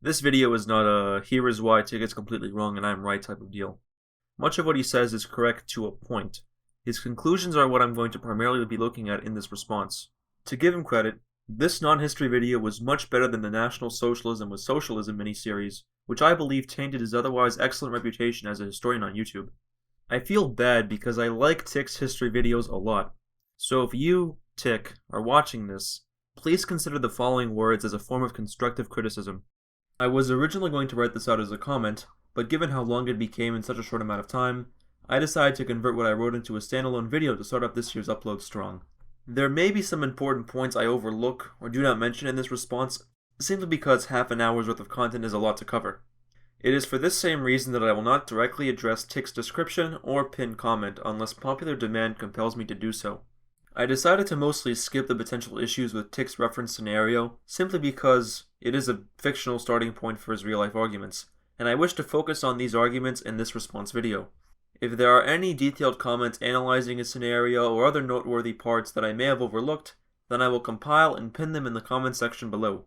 This video is not a here is why TIK is completely wrong and I'm right type of deal. Much of what he says is correct to a point. His conclusions are what I'm going to primarily be looking at in this response. To give him credit, this non-history video was much better than the National Socialism with Socialism miniseries, which I believe tainted his otherwise excellent reputation as a historian on YouTube. I feel bad because I like TIK's history videos a lot. So if you, TIK, are watching this, please consider the following words as a form of constructive criticism. I was originally going to write this out as a comment, but given how long it became in such a short amount of time, I decided to convert what I wrote into a standalone video to start off this year's upload strong. There may be some important points I overlook or do not mention in this response, simply because half an hour's worth of content is a lot to cover. It is for this same reason that I will not directly address TIK's description or pinned comment unless popular demand compels me to do so. I decided to mostly skip the potential issues with TIK's reference scenario simply because it is a fictional starting point for his real-life arguments, and I wish to focus on these arguments in this response video. If there are any detailed comments analyzing his scenario or other noteworthy parts that I may have overlooked, then I will compile and pin them in the comment section below.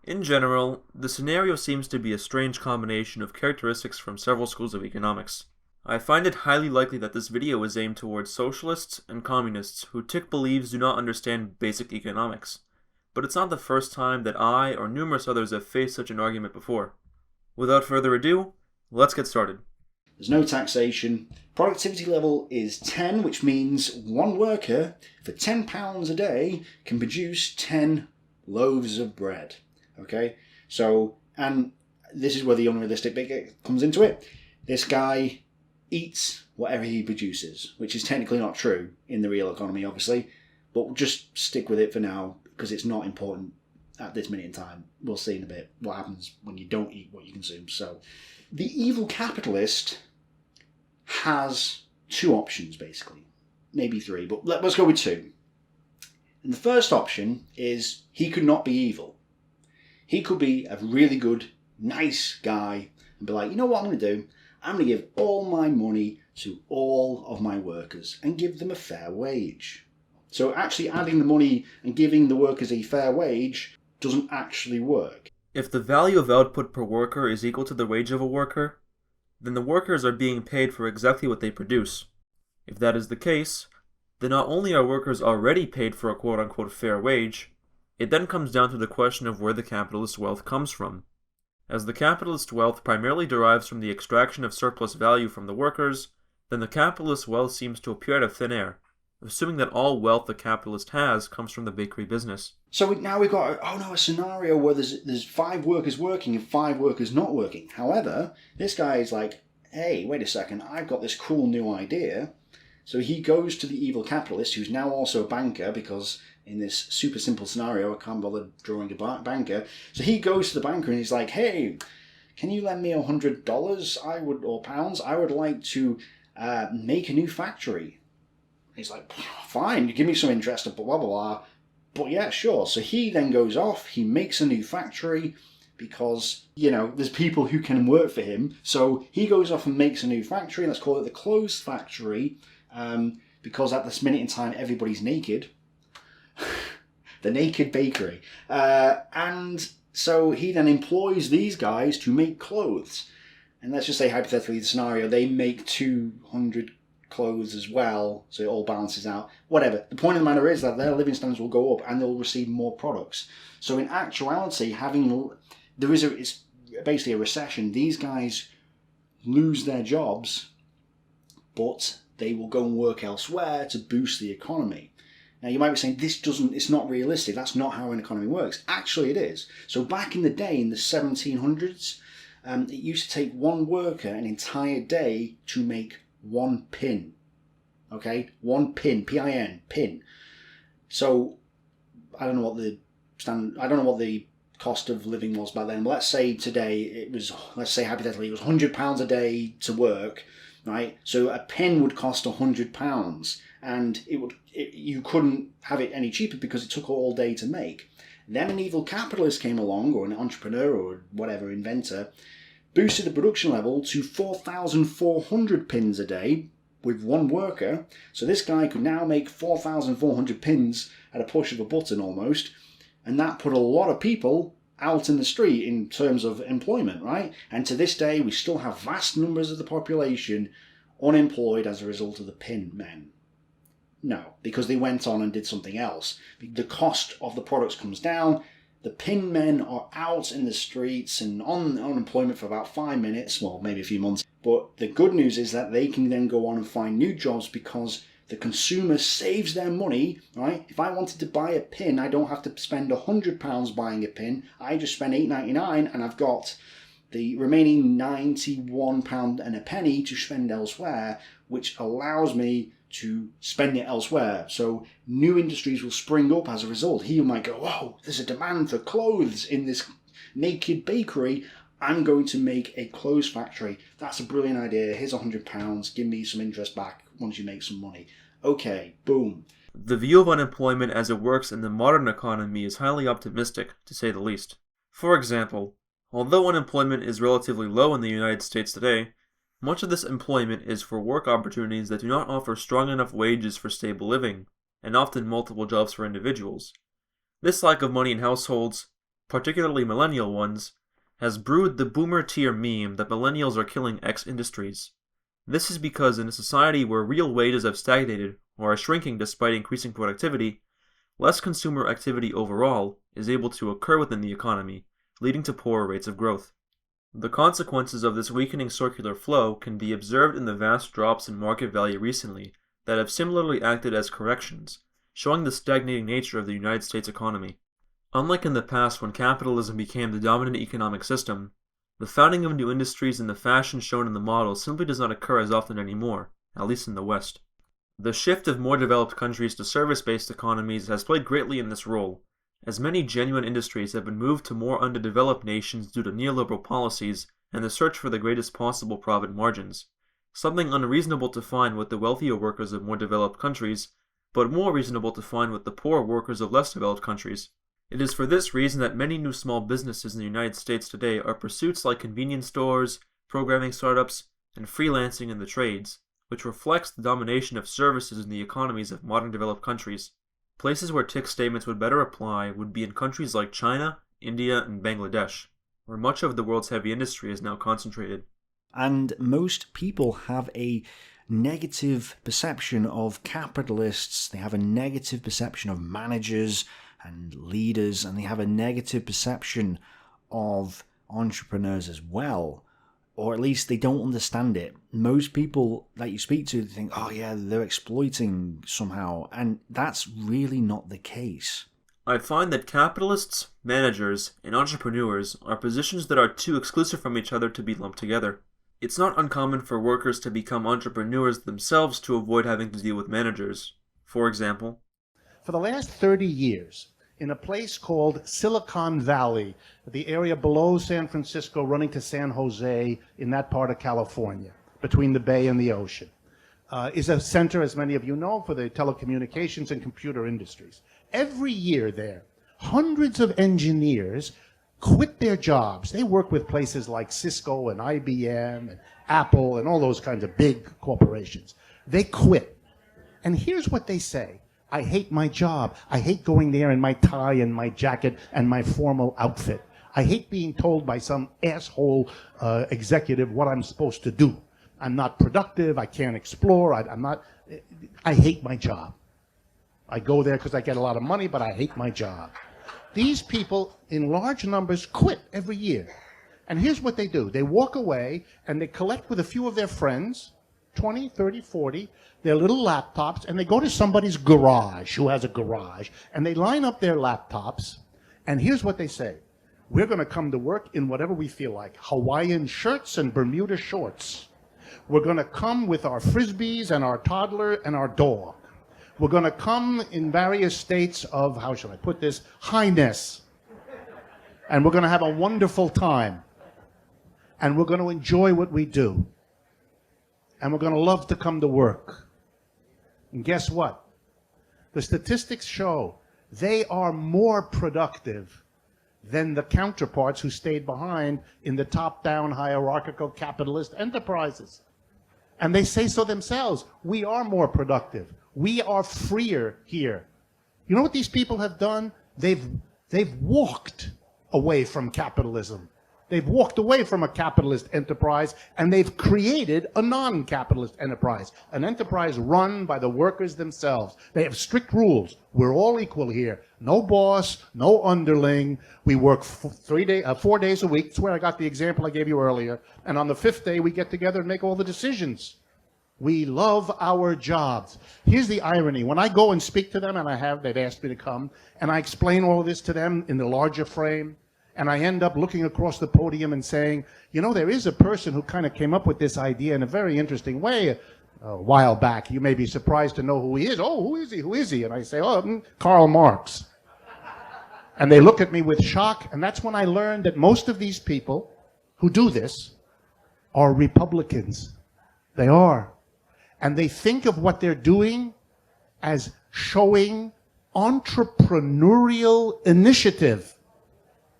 In general, the scenario seems to be a strange combination of characteristics from several schools of economics. I find it highly likely that this video is aimed towards socialists and communists who TIK believes do not understand basic economics, but it's not the first time that I or numerous others have faced such an argument before. Without further ado, let's get started. There's no taxation. Productivity level is 10, which means one worker for £10 a day can produce 10 loaves of bread. Okay? So, and this is where the unrealistic bit comes into it. This guy eats whatever he produces, which is technically not true in the real economy, obviously, but we'll just stick with it for now because it's not important at this minute in time. We'll see in a bit what happens when you don't eat what you consume. So the evil capitalist has two options, basically. Maybe three, but let's go with two. And the first option is he could not be evil. He could be a really good, nice guy and be like, you know what I'm going to do? I'm going to give all my money to all of my workers and give them a fair wage. So actually adding the money and giving the workers a fair wage doesn't actually work. If the value of output per worker is equal to the wage of a worker, then the workers are being paid for exactly what they produce. If that is the case, then not only are workers already paid for a quote-unquote fair wage, it then comes down to the question of where the capitalist wealth comes from. As the capitalist wealth primarily derives from the extraction of surplus value from the workers, then the capitalist wealth seems to appear out of thin air, assuming that all wealth the capitalist has comes from the bakery business. So now we've got a scenario where there's 5 workers working and 5 workers not working. However, this guy is like, hey, wait a second, I've got this cool new idea. So he goes to the evil capitalist, who's now also a banker, because in this super simple scenario, I can't bother drawing a banker. So he goes to the banker and he's like, hey, can you lend me $100 or pounds? I would like to make a new factory. He's like, fine, you give me some interest, blah, blah, blah. But yeah, sure. So he then goes off, he makes a new factory because, there's people who can work for him. So he goes off and makes a new factory. Let's call it the closed factory because at this minute in time, everybody's naked. The naked bakery. And so he then employs these guys to make clothes. And let's just say, hypothetically, the scenario, they make 200 clothes as well, so it all balances out. Whatever. The point of the matter is that their living standards will go up and they'll receive more products. So in actuality, it's basically a recession. These guys lose their jobs, but they will go and work elsewhere to boost the economy. Now you might be saying it's not realistic. That's not how an economy works. Actually it is. So back in the day, in the 1700s, it used to take one worker an entire day to make one pin. Okay? One pin. P-I-N. Pin. So I don't know what the cost of living was back then, but let's say today let's say hypothetically it was £100 a day to work, right? So a pin would cost £100 and you couldn't have it any cheaper because it took all day to make. Then an evil capitalist came along, or an entrepreneur or whatever, inventor, boosted the production level to 4,400 pins a day with one worker. So this guy could now make 4,400 pins at a push of a button almost. And that put a lot of people out in the street in terms of employment, right? And to this day, we still have vast numbers of the population unemployed as a result of the pin men. No, because they went on and did something else. The cost of the products comes down. The pin men are out in the streets and on unemployment for about 5 minutes, well, maybe a few months. But the good news is that they can then go on and find new jobs because the consumer saves their money, right? If I wanted to buy a pin, I don't have to spend £100 buying a pin. I just spend £8.99 and I've got the remaining £91 and a penny to spend elsewhere, which allows me to spend it elsewhere. So new industries will spring up as a result. He might go, oh, there's a demand for clothes in this naked bakery. I'm going to make a clothes factory. That's a brilliant idea. Here's £100. Give me some interest back once you make some money. Okay, boom. The view of unemployment as it works in the modern economy is highly optimistic, to say the least. For example, although unemployment is relatively low in the United States today, much of this employment is for work opportunities that do not offer strong enough wages for stable living, and often multiple jobs for individuals. This lack of money in households, particularly millennial ones, has brewed the boomer tier meme that millennials are killing X industries. This is because in a society where real wages have stagnated or are shrinking despite increasing productivity, less consumer activity overall is able to occur within the economy, leading to poorer rates of growth. The consequences of this weakening circular flow can be observed in the vast drops in market value recently that have similarly acted as corrections, showing the stagnating nature of the United States economy. Unlike in the past when capitalism became the dominant economic system, the founding of new industries in the fashion shown in the model simply does not occur as often anymore, at least in the West. The shift of more developed countries to service-based economies has played greatly in this role, as many genuine industries have been moved to more underdeveloped nations due to neoliberal policies and the search for the greatest possible profit margins, something unreasonable to find with the wealthier workers of more developed countries, but more reasonable to find with the poor workers of less developed countries. It is for this reason that many new small businesses in the United States today are pursuits like convenience stores, programming startups, and freelancing in the trades, which reflects the domination of services in the economies of modern developed countries. Places where TIK statements would better apply would be in countries like China, India, and Bangladesh, where much of the world's heavy industry is now concentrated. And most people have a negative perception of capitalists, they have a negative perception of managers and leaders, and they have a negative perception of entrepreneurs as well. Or at least they don't understand it. Most people that you speak to think, oh yeah, they're exploiting somehow, and that's really not the case. I find that capitalists, managers, and entrepreneurs are positions that are too exclusive from each other to be lumped together. It's not uncommon for workers to become entrepreneurs themselves to avoid having to deal with managers. For example, for the last 30 years, in a place called Silicon Valley, the area below San Francisco running to San Jose in that part of California, between the bay and the ocean, is a center, as many of you know, for the telecommunications and computer industries. Every year there, hundreds of engineers quit their jobs. They work with places like Cisco and IBM and Apple and all those kinds of big corporations. They quit. And here's what they say. I hate my job. I hate going there in my tie and my jacket and my formal outfit. I hate being told by some asshole executive what I'm supposed to do. I'm not productive. I can't explore. I hate my job. I go there because I get a lot of money, but I hate my job. These people, in large numbers, quit every year. And here's what they do. They walk away and they collect with a few of their friends, 20, 30, 40, their little laptops, and they go to somebody's garage who has a garage, and they line up their laptops, and here's what they say. We're going to come to work in whatever we feel like. Hawaiian shirts and Bermuda shorts. We're going to come with our Frisbees and our toddler and our dog. We're going to come in various states of, how shall I put this, highness. And we're going to have a wonderful time. And we're going to enjoy what we do. And we're going to love to come to work. And guess what? The statistics show they are more productive than the counterparts who stayed behind in the top-down hierarchical capitalist enterprises. And they say so themselves. We are more productive. We are freer here. You know what these people have done? They've walked away from capitalism. They've walked away from a capitalist enterprise and they've created a non-capitalist enterprise, an enterprise run by the workers themselves. They have strict rules. We're all equal here. No boss, no underling. We work 4 days a week. That's where I got the example I gave you earlier. And on the 5th day, we get together and make all the decisions. We love our jobs. Here's the irony. When I go and speak to them, and they've asked me to come, and I explain all of this to them in the larger frame, and I end up looking across the podium and saying, you know, there is a person who kind of came up with this idea in a very interesting way a while back. You may be surprised to know who he is. Oh, who is he? Who is he? And I say, Karl Marx. And they look at me with shock, and that's when I learned that most of these people who do this are Republicans. They are. And they think of what they're doing as showing entrepreneurial initiative.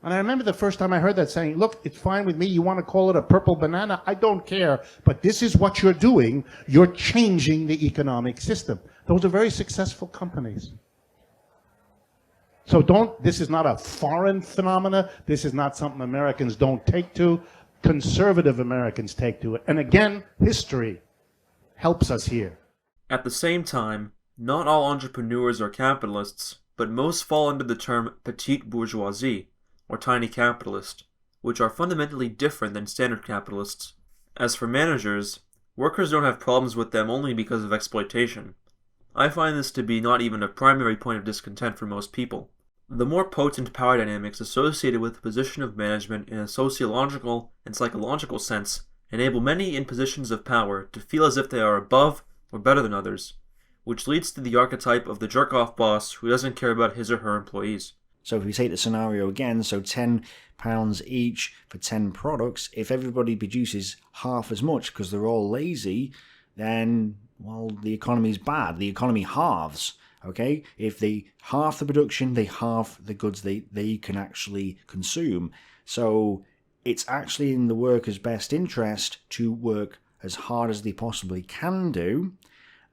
And I remember the first time I heard that saying, look, it's fine with me. You want to call it a purple banana? I don't care. But this is what you're doing. You're changing the economic system. Those are very successful companies. So this is not a foreign phenomena. This is not something Americans don't take to. Conservative Americans take to it. And again, history helps us here. At the same time, not all entrepreneurs are capitalists, but most fall under the term petite bourgeoisie, or tiny capitalist, which are fundamentally different than standard capitalists. As for managers, workers don't have problems with them only because of exploitation. I find this to be not even a primary point of discontent for most people. The more potent power dynamics associated with the position of management in a sociological and psychological sense enable many in positions of power to feel as if they are above or better than others, which leads to the archetype of the jerk-off boss who doesn't care about his or her employees. So if we take the scenario again, so £10 each for 10 products, if everybody produces half as much because they're all lazy, then, well, the economy's bad. The economy halves, okay? If they halve the production, they halve the goods they can actually consume. So it's actually in the workers' best interest to work as hard as they possibly can do.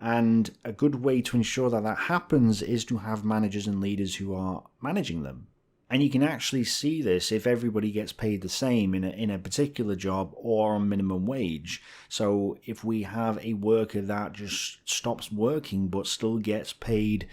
And a good way to ensure that that happens is to have managers and leaders who are managing them. And you can actually see this if everybody gets paid the same in a particular job or on minimum wage. So if we have a worker that just stops working but still gets paid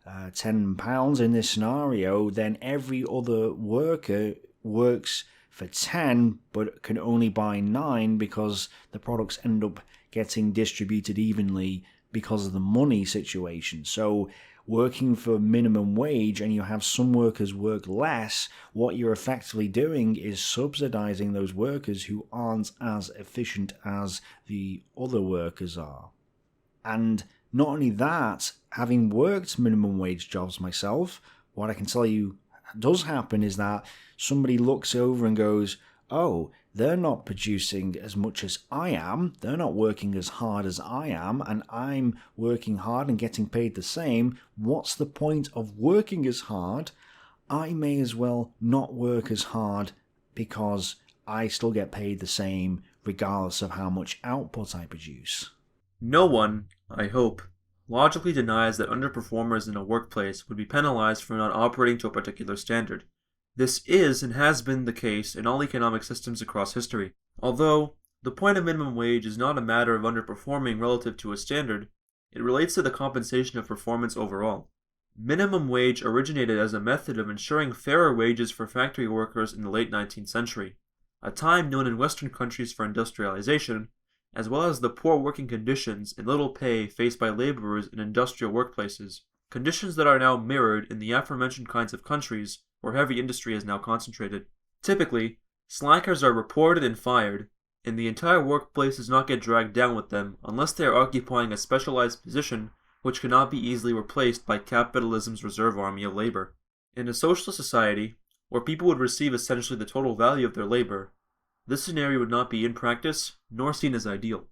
£10 in this scenario, then every other worker works for 10 but can only buy 9 because the products end up getting distributed evenly because of the money situation. So working for minimum wage and you have some workers work less, what you're effectively doing is subsidizing those workers who aren't as efficient as the other workers are. And not only that, having worked minimum wage jobs myself, what I can tell you does happen is that somebody looks over and goes, oh, they're not producing as much as I am, they're not working as hard as I am, and I'm working hard and getting paid the same. What's the point of working as hard? I may as well not work as hard because I still get paid the same regardless of how much output I produce. No one, I hope, logically denies that underperformers in a workplace would be penalized for not operating to a particular standard. This is and has been the case in all economic systems across history. Although, the point of minimum wage is not a matter of underperforming relative to a standard, it relates to the compensation of performance overall. Minimum wage originated as a method of ensuring fairer wages for factory workers in the late 19th century, a time known in Western countries for industrialization, as well as the poor working conditions and little pay faced by laborers in industrial workplaces, conditions that are now mirrored in the aforementioned kinds of countries where heavy industry is now concentrated. Typically, slackers are reported and fired, and the entire workplace does not get dragged down with them unless they are occupying a specialized position which cannot be easily replaced by capitalism's reserve army of labor. In a socialist society, where people would receive essentially the total value of their labor, this scenario would not be in practice, nor seen as ideal.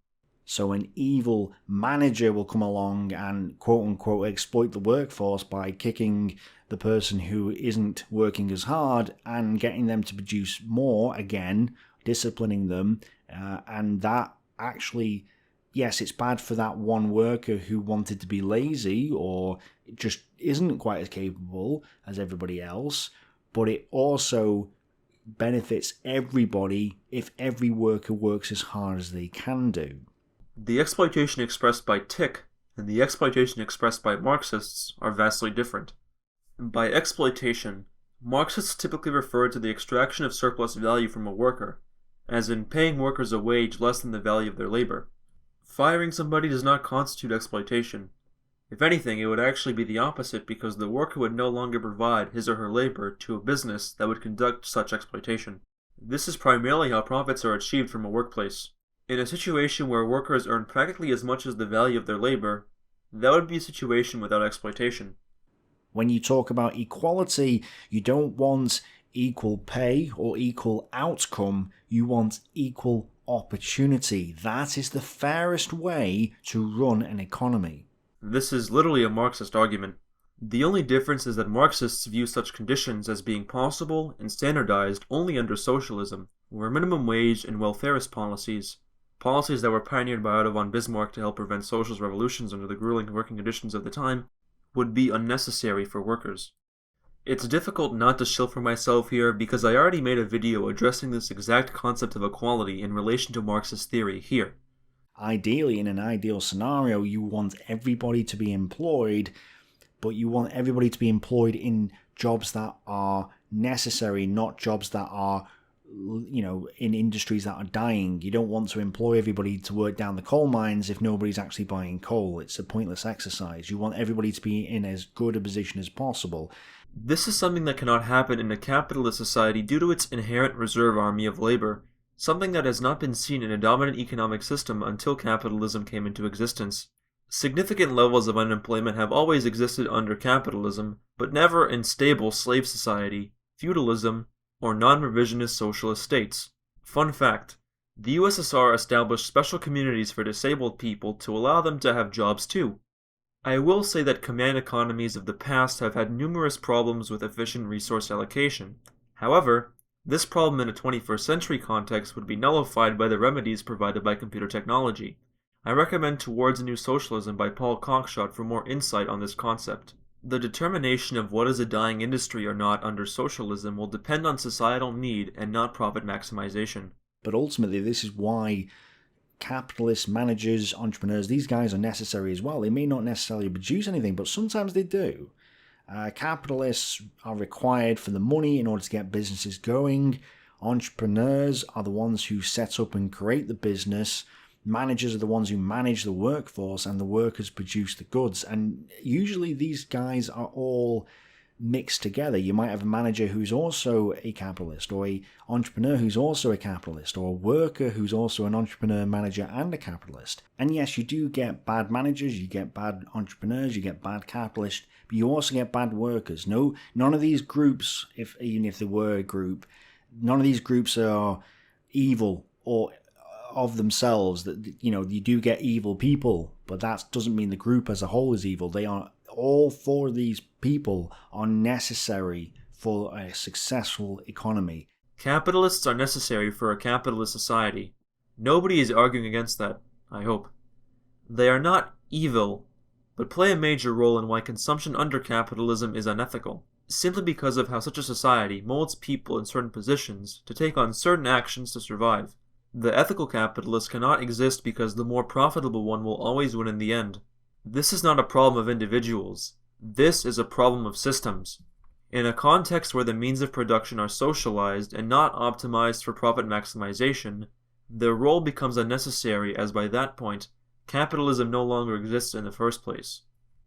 So an evil manager will come along and quote-unquote exploit the workforce by kicking the person who isn't working as hard and getting them to produce more, again, disciplining them, and that actually, yes, it's bad for that one worker who wanted to be lazy or just isn't quite as capable as everybody else, but it also benefits everybody if every worker works as hard as they can do. The exploitation expressed by TIK and the exploitation expressed by Marxists are vastly different. By exploitation, Marxists typically refer to the extraction of surplus value from a worker, as in paying workers a wage less than the value of their labor. Firing somebody does not constitute exploitation. If anything, it would actually be the opposite because the worker would no longer provide his or her labor to a business that would conduct such exploitation. This is primarily how profits are achieved from a workplace. In a situation where workers earn practically as much as the value of their labor, that would be a situation without exploitation. When you talk about equality, you don't want equal pay or equal outcome, you want equal opportunity. That is the fairest way to run an economy. This is literally a Marxist argument. The only difference is that Marxists view such conditions as being possible and standardized only under socialism, where minimum wage and welfarist policies that were pioneered by Otto von Bismarck to help prevent socialist revolutions under the grueling working conditions of the time, would be unnecessary for workers. It's difficult not to shill for myself here because I already made a video addressing this exact concept of equality in relation to Marxist theory here. Ideally, in an ideal scenario, you want everybody to be employed, but you want everybody to be employed in jobs that are necessary, not jobs that are, in industries that are dying. You don't want to employ everybody to work down the coal mines if nobody's actually buying coal. It's a pointless exercise. You want everybody to be in as good a position as possible. This is something that cannot happen in a capitalist society due to its inherent reserve army of labor, something that has not been seen in a dominant economic system until capitalism came into existence. Significant levels of unemployment have always existed under capitalism, but never in stable slave society, feudalism, or non-revisionist socialist states. Fun fact, the USSR established special communities for disabled people to allow them to have jobs too. I will say that command economies of the past have had numerous problems with efficient resource allocation. However, this problem in a 21st century context would be nullified by the remedies provided by computer technology. I recommend Towards a New Socialism by Paul Cockshott for more insight on this concept. The determination of what is a dying industry or not under socialism will depend on societal need and not profit maximization. But ultimately, this is why capitalists, managers, entrepreneurs, these guys are necessary as well. They may not necessarily produce anything, but sometimes they do. Capitalists are required for the money in order to get businesses going. Entrepreneurs are the ones who set up and create the business. Managers are the ones who manage the workforce, and the workers produce the goods. And usually these guys are all mixed together. You might have a manager who's also a capitalist, or an entrepreneur who's also a capitalist, or a worker who's also an entrepreneur, manager, and a capitalist. And yes, you do get bad managers, you get bad entrepreneurs, you get bad capitalists, but you also get bad workers. None of these groups, even if they were a group, none of these groups are evil or of themselves. That you do get evil people, but that doesn't mean the group as a whole is evil. They are all four of these people are necessary for a successful economy. Capitalists are necessary for a capitalist society. Nobody is arguing against that, I hope. They are not evil, but play a major role in why consumption under capitalism is unethical, simply because of how such a society molds people in certain positions to take on certain actions to survive. The ethical capitalist cannot exist because the more profitable one will always win in the end. This is not a problem of individuals. This is a problem of systems. In a context where the means of production are socialized and not optimized for profit maximization, their role becomes unnecessary as by that point, capitalism no longer exists in the first place.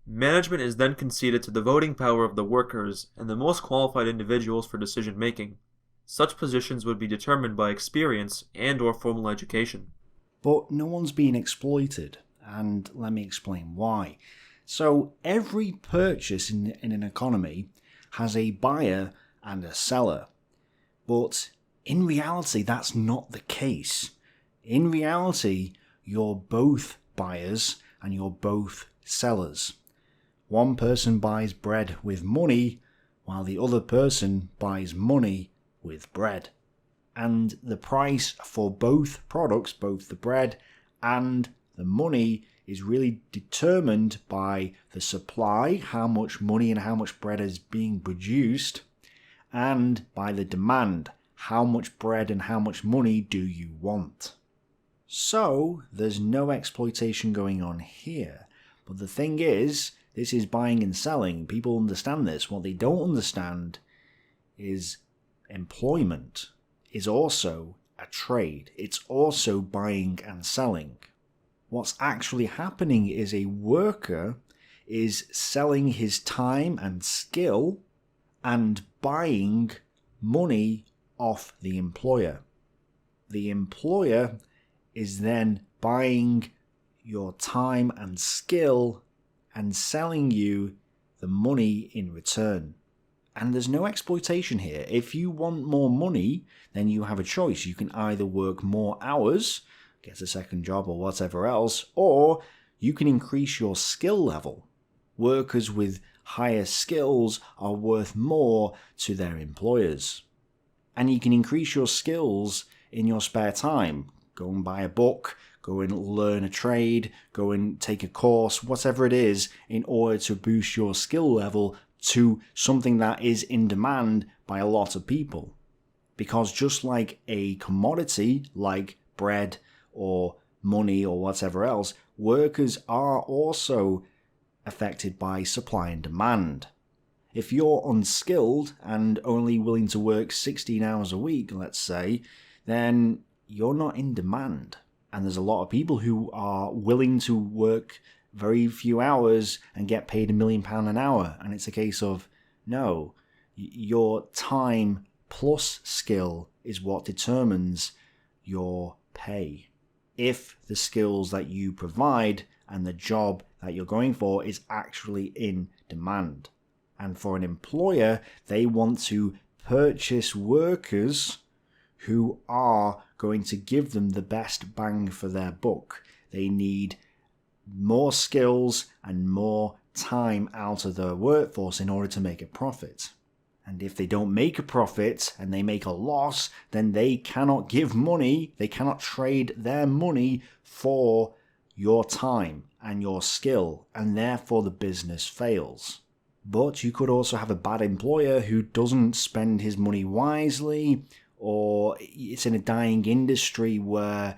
Management is then conceded to the voting power of the workers and the most qualified individuals for decision-making. Such positions would be determined by experience and/or formal education. But no one's being exploited. And let me explain why. So every purchase in an economy has a buyer and a seller. But in reality, that's not the case. In reality, you're both buyers and you're both sellers. One person buys bread with money, while the other person buys money with bread. And the price for both products, both the bread and the money, is really determined by the supply, how much money and how much bread is being produced, and by the demand. How much bread and how much money do you want? So, there's no exploitation going on here. But the thing is, this is buying and selling. People understand this. What they don't understand is employment is also a trade. It's also buying and selling. What's actually happening is a worker is selling his time and skill and buying money off the employer. The employer is then buying your time and skill and selling you the money in return. And there's no exploitation here. If you want more money, then you have a choice. You can either work more hours, get a second job or whatever else, or you can increase your skill level. Workers with higher skills are worth more to their employers. And you can increase your skills in your spare time. Go and buy a book, go and learn a trade, go and take a course, whatever it is, in order to boost your skill level to something that is in demand by a lot of people. Because just like a commodity, like bread or money or whatever else, workers are also affected by supply and demand. If you're unskilled and only willing to work 16 hours a week, let's say, then you're not in demand. And there's a lot of people who are willing to work very few hours and get paid £1 million an hour. And it's a case of, no, your time plus skill is what determines your pay. If the skills that you provide and the job that you're going for is actually in demand. And for an employer, they want to purchase workers who are going to give them the best bang for their buck. They need more skills and more time out of the workforce in order to make a profit. And if they don't make a profit and they make a loss, then they cannot give money, they cannot trade their money for your time and your skill, and therefore the business fails. But you could also have a bad employer who doesn't spend his money wisely, or it's in a dying industry where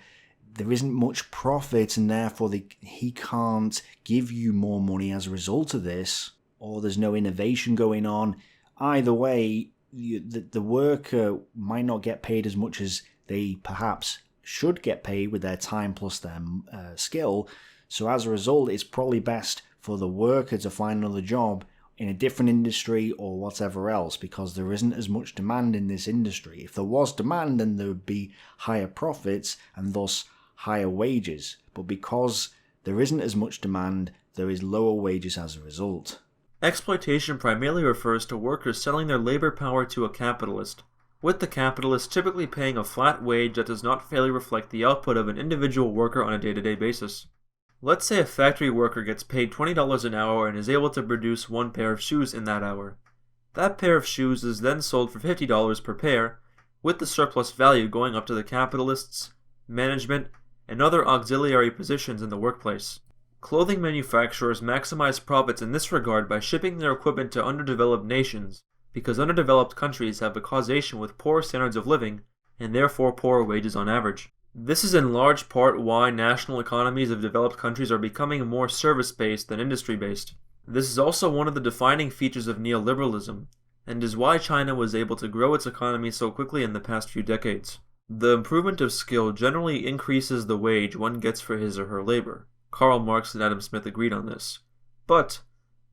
there isn't much profit and therefore he can't give you more money as a result of this, or there's no innovation going on. Either way, the worker might not get paid as much as they perhaps should get paid with their time plus their skill. So as a result, it's probably best for the worker to find another job in a different industry or whatever else, because there isn't as much demand in this industry. If there was demand, then there would be higher profits and thus higher wages. But because there isn't as much demand, there is lower wages as a result. Exploitation primarily refers to workers selling their labor power to a capitalist, with the capitalist typically paying a flat wage that does not fairly reflect the output of an individual worker on a day-to-day basis. Let's say a factory worker gets paid $20 an hour and is able to produce one pair of shoes in that hour. That pair of shoes is then sold for $50 per pair, with the surplus value going up to the capitalists, management, and other auxiliary positions in the workplace. Clothing manufacturers maximize profits in this regard by shipping their equipment to underdeveloped nations, because underdeveloped countries have a causation with poor standards of living, and therefore poorer wages on average. This is in large part why national economies of developed countries are becoming more service-based than industry-based. This is also one of the defining features of neoliberalism, and is why China was able to grow its economy so quickly in the past few decades. The improvement of skill generally increases the wage one gets for his or her labor. Karl Marx and Adam Smith agreed on this. But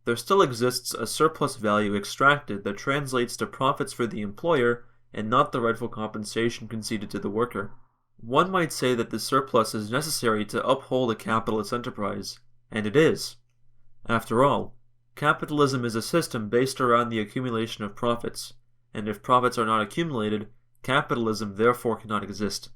there still exists a surplus value extracted that translates to profits for the employer and not the rightful compensation conceded to the worker. One might say that this surplus is necessary to uphold a capitalist enterprise, and it is. After all, capitalism is a system based around the accumulation of profits, and if profits are not accumulated, capitalism therefore cannot exist.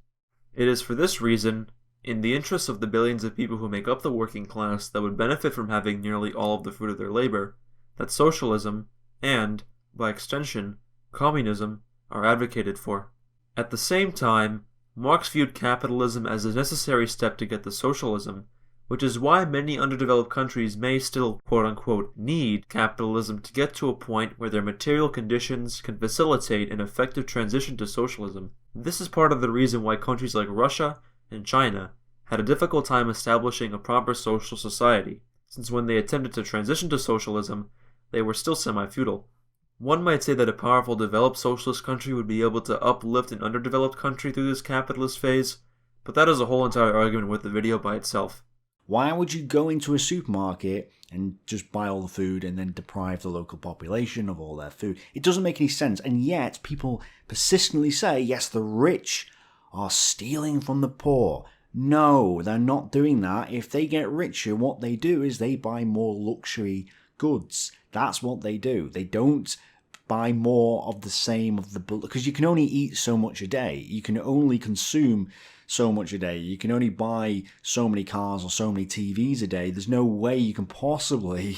It is for this reason, in the interests of the billions of people who make up the working class that would benefit from having nearly all of the fruit of their labor, that socialism, and, by extension, communism, are advocated for. At the same time, Marx viewed capitalism as a necessary step to get the socialism, which is why many underdeveloped countries may still quote-unquote need capitalism to get to a point where their material conditions can facilitate an effective transition to socialism. This is part of the reason why countries like Russia and China had a difficult time establishing a proper social society, since when they attempted to transition to socialism, they were still semi-feudal. One might say that a powerful developed socialist country would be able to uplift an underdeveloped country through this capitalist phase, but that is a whole entire argument worth the video by itself. Why would you go into a supermarket and just buy all the food and then deprive the local population of all their food? It doesn't make any sense, and yet people persistently say, yes, the rich are stealing from the poor. No, they're not doing that. If they get richer, what they do is they buy more luxury goods. That's what they do. They don't buy more of the same of the... because you can only eat so much a day. You can only consume so much a day. You can only buy so many cars or so many TVs a day. There's no way you can possibly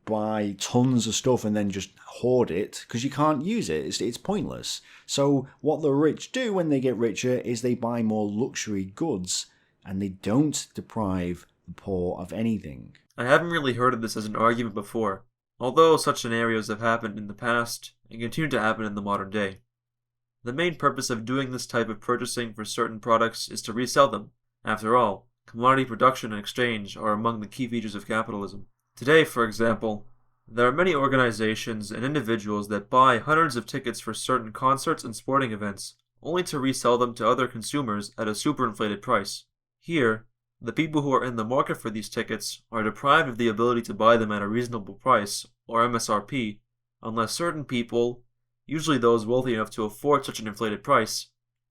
buy tons of stuff and then just hoard it, because you can't use it. It's pointless. So what the rich do when they get richer is they buy more luxury goods and they don't deprive the poor of anything. I haven't really heard of this as an argument before, although such scenarios have happened in the past and continue to happen in the modern day. The main purpose of doing this type of purchasing for certain products is to resell them. After all, commodity production and exchange are among the key features of capitalism. Today, for example, there are many organizations and individuals that buy hundreds of tickets for certain concerts and sporting events, only to resell them to other consumers at a superinflated price. Here, the people who are in the market for these tickets are deprived of the ability to buy them at a reasonable price, or MSRP, unless certain people, usually those wealthy enough to afford such an inflated price,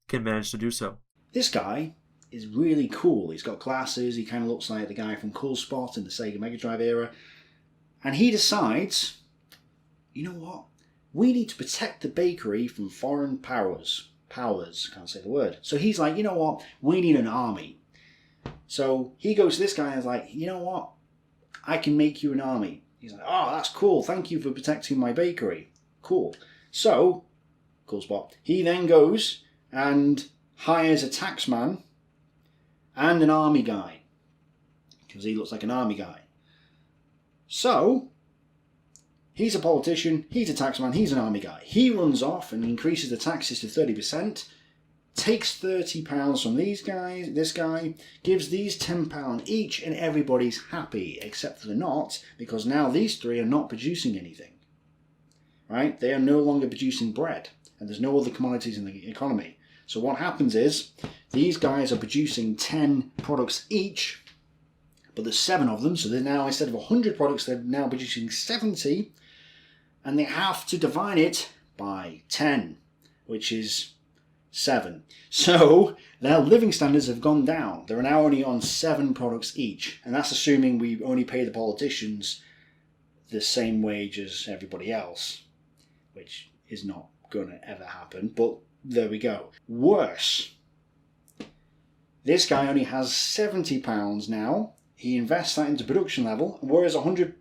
can manage to do so. This guy is really cool. He's got glasses. He kind of looks like the guy from Cool Spot in the Sega Mega Drive era. And he decides, you know what? We need to protect the bakery from foreign powers. Can't say the word. So he's like, you know what? We need an army. So he goes to this guy and is like, you know what? I can make you an army. He's like, oh, that's cool. Thank you for protecting my bakery. Cool. So, Cool Spot. He then goes and hires a taxman and an army guy, because he looks like an army guy. So, he's a politician, he's a taxman, he's an army guy. He runs off and increases the taxes to 30%, takes £30 from this guy, gives these £10 each, and everybody's happy, except for they're not, because now these three are not producing anything. Right? They are no longer producing bread, and there's no other commodities in the economy. So what happens is, these guys are producing 10 products each, but there's 7 of them, so they're now, instead of 100 products, they're now producing 70, and they have to divide it by 10, which is 7. So their living standards have gone down. They're now only on 7 products each, and that's assuming we only pay the politicians the same wage as everybody else, which is not going to ever happen, but there we go. Worse, this guy only has £70 now. He invests that into production level, whereas £100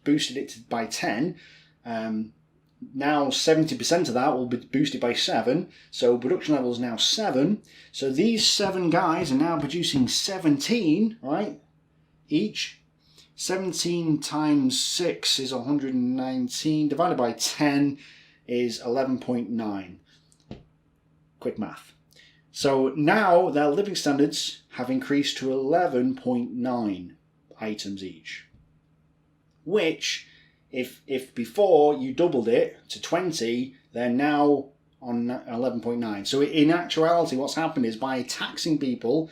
boosted it by 10. Now 70% of that will be boosted by 7, so production level is now 7. So these 7 guys are now producing 17, right, each. 17 times 6 is 119, divided by 10 is 11.9. Quick math. So now their living standards have increased to 11.9 items each, which, if before you doubled it to 20, they're now on 11.9. So in actuality, what's happened is, by taxing people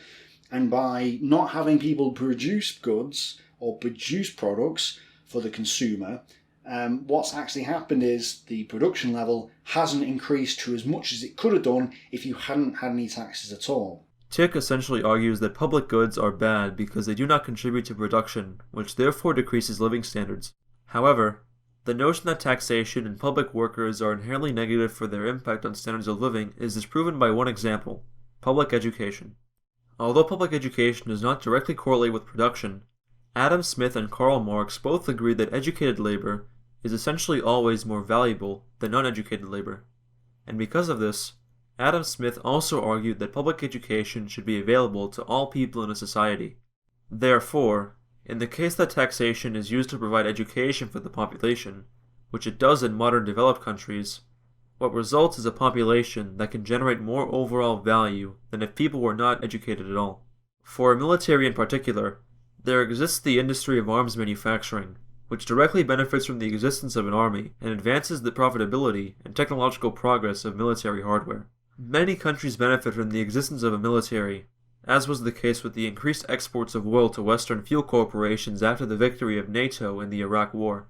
and by not having people produce goods or produce products for the consumer, what's actually happened is the production level hasn't increased to as much as it could have done if you hadn't had any taxes at all. TIK essentially argues that public goods are bad because they do not contribute to production, which therefore decreases living standards. However, the notion that taxation and public workers are inherently negative for their impact on standards of living is disproven by one example: public education. Although public education does not directly correlate with production, Adam Smith and Karl Marx both agree that educated labor is essentially always more valuable than uneducated labor. And because of this, Adam Smith also argued that public education should be available to all people in a society. Therefore, in the case that taxation is used to provide education for the population, which it does in modern developed countries, what results is a population that can generate more overall value than if people were not educated at all. For a military in particular, there exists the industry of arms manufacturing, which directly benefits from the existence of an army and advances the profitability and technological progress of military hardware. Many countries benefit from the existence of a military, as was the case with the increased exports of oil to Western fuel corporations after the victory of NATO in the Iraq War.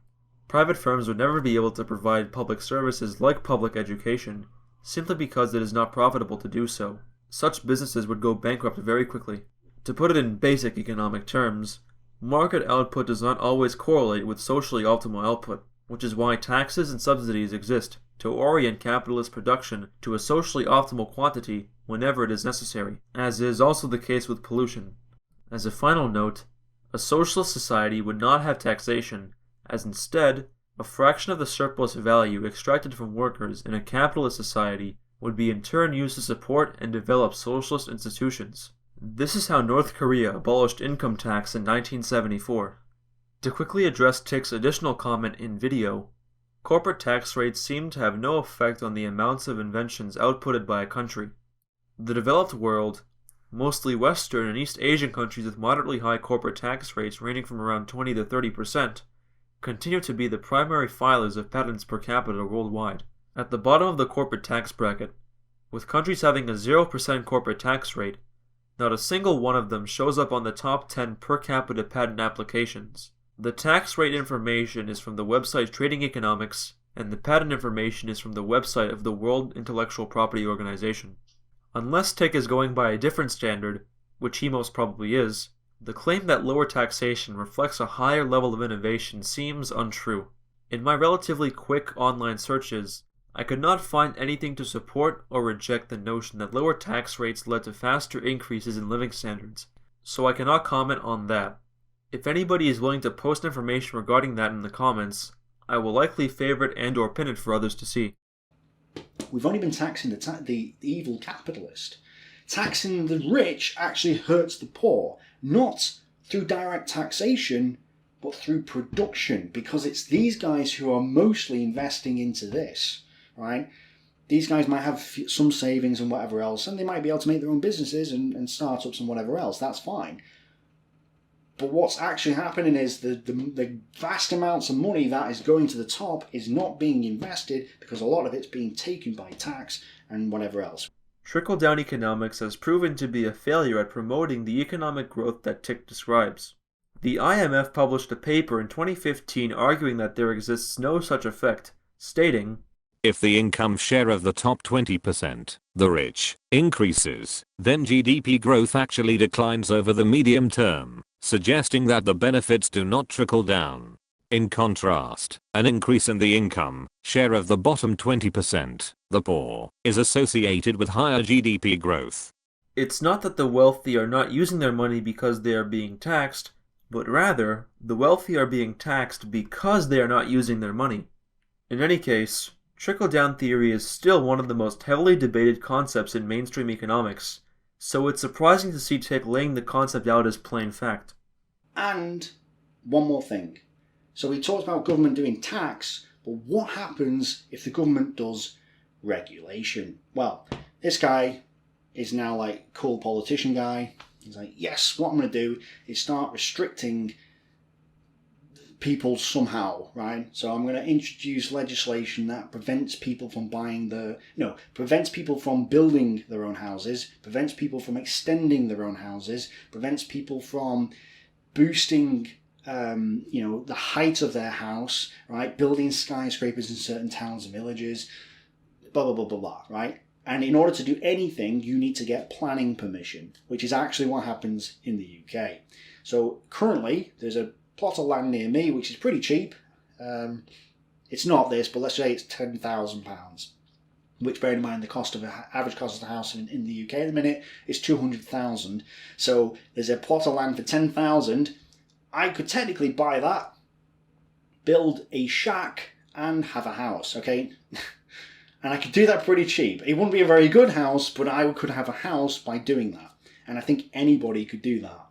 Private firms would never be able to provide public services like public education, simply because it is not profitable to do so. Such businesses would go bankrupt very quickly. To put it in basic economic terms, market output does not always correlate with socially optimal output, which is why taxes and subsidies exist, to orient capitalist production to a socially optimal quantity whenever it is necessary, as is also the case with pollution. As a final note, a socialist society would not have taxation, as instead, a fraction of the surplus value extracted from workers in a capitalist society would be in turn used to support and develop socialist institutions. This is how North Korea abolished income tax in 1974. To quickly address TIK's additional comment in video, corporate tax rates seem to have no effect on the amounts of inventions outputted by a country. The developed world, mostly Western and East Asian countries with moderately high corporate tax rates ranging from around 20 to 30%, continue to be the primary filers of patents per capita worldwide. At the bottom of the corporate tax bracket, with countries having a 0% corporate tax rate, not a single one of them shows up on the top 10 per capita patent applications. The tax rate information is from the website Trading Economics, and the patent information is from the website of the World Intellectual Property Organization. Unless TIK is going by a different standard, which he most probably is, the claim that lower taxation reflects a higher level of innovation seems untrue. In my relatively quick online searches, I could not find anything to support or reject the notion that lower tax rates led to faster increases in living standards, so I cannot comment on that. If anybody is willing to post information regarding that in the comments, I will likely favorite and or pin it for others to see. We've only been taxing the evil capitalist. Taxing the rich actually hurts the poor, not through direct taxation, but through production, because it's these guys who are mostly investing into this, right? These guys might have some savings and whatever else, and they might be able to make their own businesses and startups and whatever else. That's fine. But what's actually happening is the vast amounts of money that is going to the top is not being invested because a lot of it's being taken by tax and whatever else. Trickle-down economics has proven to be a failure at promoting the economic growth that TIK describes. The IMF published a paper in 2015 arguing that there exists no such effect, stating, "If the income share of the top 20%, the rich, increases, then GDP growth actually declines over the medium term, suggesting that the benefits do not trickle down. In contrast, an increase in the income share of the bottom 20%, the poor, is associated with higher GDP growth." It's not that the wealthy are not using their money because they are being taxed, but rather, the wealthy are being taxed because they are not using their money. In any case, trickle-down theory is still one of the most heavily debated concepts in mainstream economics, so it's surprising to see TIK laying the concept out as plain fact. And one more thing. So we talked about government doing tax, but what happens if the government does regulation? Well, this guy is now like cool politician guy. He's like, yes, what I'm going to do is start restricting people somehow, right? So I'm going to introduce legislation that prevents people from prevents people from building their own houses, prevents people from extending their own houses, prevents people from boosting the height of their house, right? Building skyscrapers in certain towns and villages, blah, blah, blah, blah, blah, right? And in order to do anything, you need to get planning permission, which is actually what happens in the UK. So currently, there's a plot of land near me, which is pretty cheap. It's not this, but let's say it's £10,000, which, bearing in mind the average cost of a house in the UK at the minute is 200,000. So there's a plot of land for 10,000. I could technically buy that, build a shack, and have a house, okay? And I could do that pretty cheap. It wouldn't be a very good house, but I could have a house by doing that. And I think anybody could do that.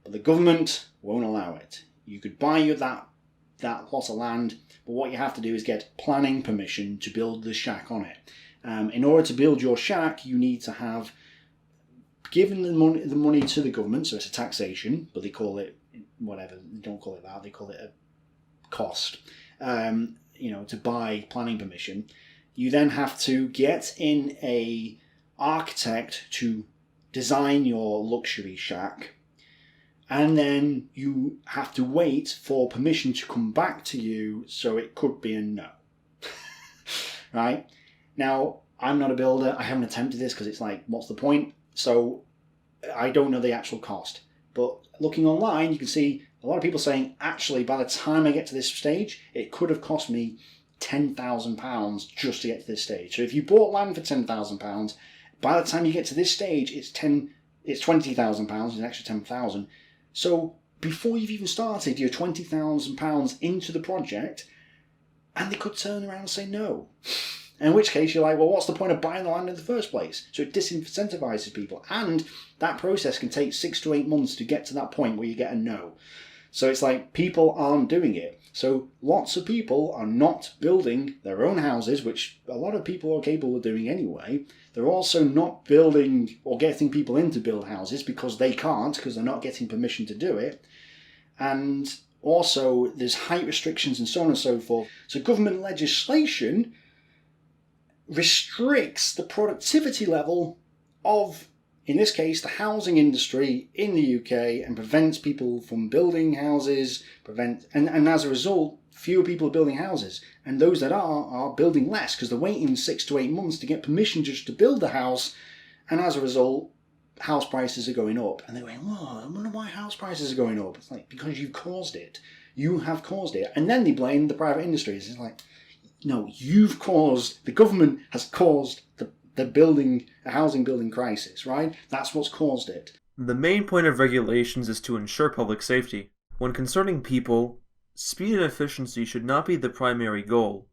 But the government won't allow it. You could buy you that plot of land, but what you have to do is get planning permission to build the shack on it. In order to build your shack, you need to have given the money to the government, so it's a taxation, but they call it whatever. They don't call it that. They call it a cost. To buy planning permission, you then have to get in a architect to design your luxury shack, and then you have to wait for permission to come back to you, so it could be a no. Right? Now, I'm not a builder. I haven't attempted this because it's like, what's the point? So I don't know the actual cost. But looking online, you can see a lot of people saying, actually, by the time I get to this stage, it could have cost me £10,000 just to get to this stage. So if you bought land for £10,000, by the time you get to this stage, it's £20,000, it's an extra 10,000. So before you've even started, you're £20,000 into the project, and they could turn around and say no. In which case you're like, well, what's the point of buying the land in the first place? So it disincentivizes people. And that process can take 6 to 8 months to get to that point where you get a no. So it's like people aren't doing it. So lots of people are not building their own houses, which a lot of people are capable of doing anyway. They're also not building or getting people in to build houses because they can't, because they're not getting permission to do it. And also there's height restrictions and so on and so forth. So government legislation restricts the productivity level of, in this case, the housing industry in the UK, and prevents people from building houses, and as a result, fewer people are building houses. And those that are building less because they're waiting 6 to 8 months to get permission just to build the house, and as a result, house prices are going up. And they're going, oh, I wonder why house prices are going up. It's like, because you've caused it. You have caused it. And then they blame the private industries. It's like, no, the government has caused the housing building crisis, right? That's what's caused it. The main point of regulations is to ensure public safety. When concerning people, speed and efficiency should not be the primary goal,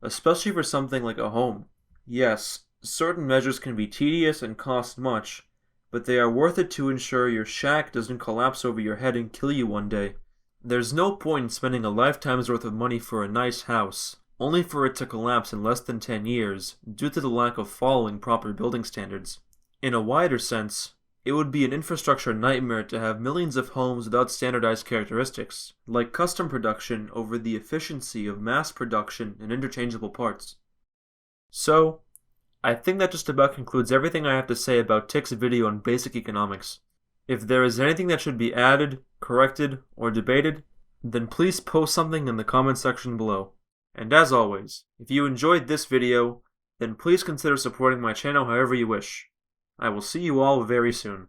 especially for something like a home. Yes, certain measures can be tedious and cost much, but they are worth it to ensure your shack doesn't collapse over your head and kill you one day. There's no point in spending a lifetime's worth of money for a nice house, only for it to collapse in less than 10 years due to the lack of following proper building standards. In a wider sense, it would be an infrastructure nightmare to have millions of homes without standardized characteristics, like custom production over the efficiency of mass production and interchangeable parts. So, I think that just about concludes everything I have to say about TIK's video on basic economics. If there is anything that should be added, corrected, or debated, then please post something in the comment section below. And as always, if you enjoyed this video, then please consider supporting my channel however you wish. I will see you all very soon.